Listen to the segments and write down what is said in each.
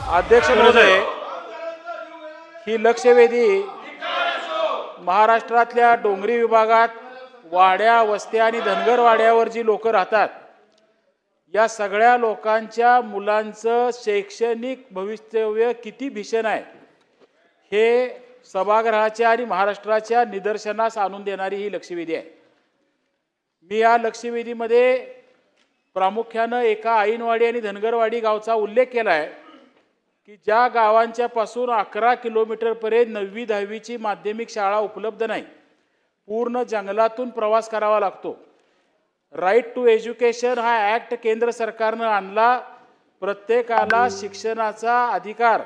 अध्यक्ष महोदय, ही लक्षवेधी महाराष्ट्रातल्या डोंगरी विभागात वाड्या, वस्त्या आणि धनगर वाड्यावर जी लोक राहतात, या सगळ्या लोकांच्या मुलांचं शैक्षणिक भवितव्य किती भीषण आहे हे सभागृहाच्या आणि महाराष्ट्राच्या निदर्शनास आणून देणारी ही लक्षवेधी आहे. मी या लक्षवेधीमध्ये प्रामुख्यानं एका ऐनवाडी आणि धनगरवाडी गावचा उल्लेख केला आहे की ज्या गावांच्या पासून 11 किलोमीटरपर्यंत 9वी 10वीची माध्यमिक शाळा उपलब्ध नाही. पूर्ण जंगलातून प्रवास करावा लागतो. राईट टू एज्युकेशन हा ॲक्ट केंद्र सरकारनं आणला. प्रत्येकाला शिक्षणाचा अधिकार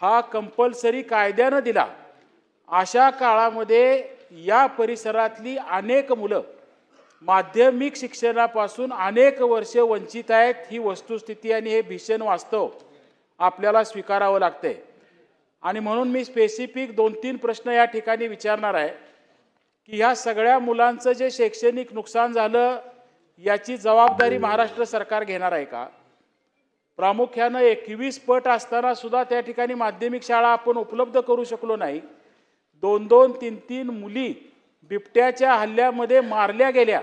हा कंपल्सरी कायद्यानं दिला. अशा काळामध्ये या परिसरातली अनेक मुलं माध्यमिक शिक्षणापासून अनेक वर्षे वंचित आहेत. ही वस्तुस्थिती आणि हे भीषण वास्तव आपल्याला स्वीकारावं लागतंय. आणि म्हणून मी स्पेसिफिक 2-3 प्रश्न या ठिकाणी विचारणार आहे की ह्या सगळ्या मुलांचं जे शैक्षणिक नुकसान झालं याची जबाबदारी महाराष्ट्र सरकार घेणार आहे का? प्रामुख्यानं 21 पट असताना सुद्धा त्या ठिकाणी माध्यमिक शाळा आपण उपलब्ध करू शकलो नाही. 2-2, 3-3 मुली बिबट्याच्या हल्ल्यामध्ये मारल्या गेल्या.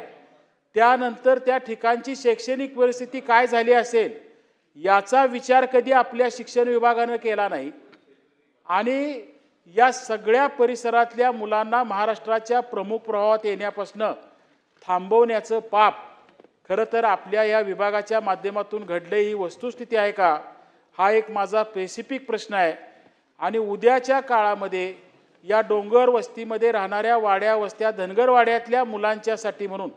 त्यानंतर त्या ठिकाणची शैक्षणिक परिस्थिती काय झाली असेल याचा विचार कधी आपल्या शिक्षण विभागानं केला नाही. आणि या सगळ्या परिसरातल्या मुलांना महाराष्ट्राच्या प्रमुख प्रवाहात येण्यापासून थांबवण्याचं पाप खरं तर आपल्या या विभागाच्या माध्यमातून घडले ही वस्तुस्थिती आहे का? हा एक माझा स्पेसिफिक प्रश्न आहे. आणि उद्याच्या काळामध्ये या डोंगर वस्तीमध्ये राहणाऱ्या वाड्या, वस्त्या, धनगर वाड्यातल्या मुलांच्यासाठी म्हणून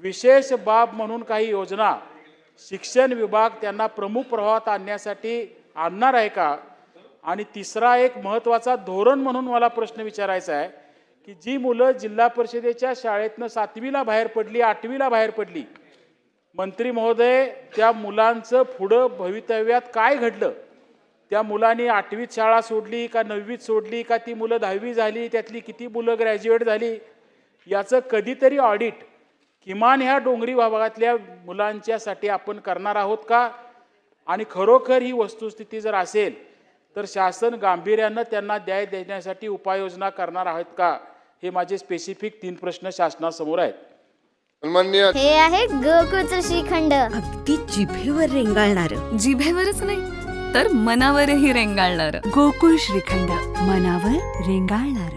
विशेष बाब म्हणून काही योजना शिक्षण विभाग त्यांना प्रमुख प्रवाहात आणण्यासाठी आणणार आहे का? आणि तिसरा एक महत्त्वाचा धोरण म्हणून मला प्रश्न विचारायचा आहे की जी मुलं जिल्हा परिषदेच्या शाळेतनं 7वीला बाहेर पडली, 8वीला बाहेर पडली, मंत्री महोदय त्या मुलांचं पुढं भवितव्यात काय घडलं? त्या मुलांनी 8वीत शाळा सोडली का 9वीत सोडली का ती मुलं 10वी झाली, त्यातली किती मुलं ग्रॅज्युएट झाली, याचं कधीतरी ऑडिट किमान ह्या डोंगरी भागातल्या मुलांच्यासाठी आपण करणार आहोत का? आणि खरोखर ही वस्तुस्थिती जर असेल तर शासन गांभीर्यानं त्यांना न्याय देण्यासाठी उपाययोजना करणार आहेत का? हे माझे स्पेसिफिक 3 प्रश्न शासनासमोर आहेत. हे आहे गोकुळचं श्रीखंड, अगदी जिभेवर रेंगाळणार. जिभेवरच नाही तर मनावरही रेंगाळणार. गोकुळ श्रीखंड, मनावर रेंगाळणार.